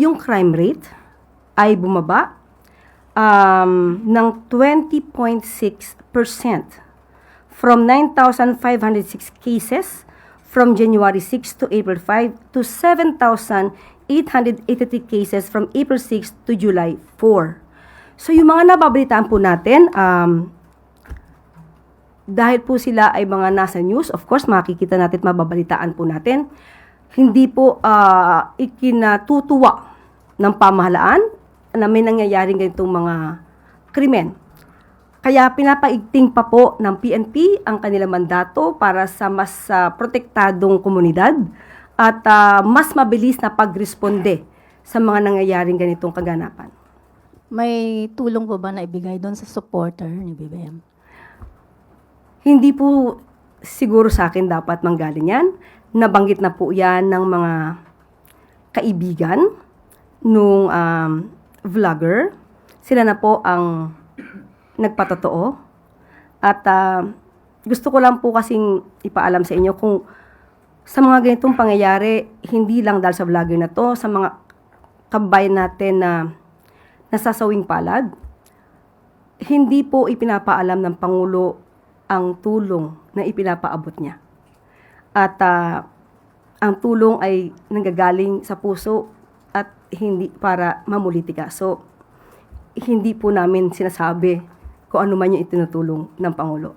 Yung crime rate ay bumaba ng 20.6% from 9,506 cases from January 6 to April 5 to 7,883 cases from April 6 to July 4. So yung mga nababalitaan po natin, dahil po sila ay mga nasa news, of course makikita natin at mababalitaan po natin, hindi po ikinatutuwa ng pamahalaan na may nangyayaring ganitong mga krimen. Kaya pinapaigting pa po ng PNP ang kanilang mandato para sa mas protektadong komunidad at mas mabilis na pagresponde sa mga nangyayaring ganitong kaganapan. May tulong po ba na ibigay doon sa supporter ni BBM? Hindi po siguro sa akin dapat manggaling yan. Nabanggit na po yan ng mga kaibigan nung vlogger. Sila na po ang nagpatotoo. At gusto ko lang po kasing ipaalam sa inyo kung sa mga ganitong pangyayari, hindi lang dahil sa vlogger na to, sa mga kabayan natin na nasasawing palad, hindi po ipinapaalam ng Pangulo ang tulong na ipinapaabot niya. At ang tulong ay nanggagaling sa puso at hindi para mamulitika. So, hindi po namin sinasabi kung ano man yung itinutulong ng Pangulo.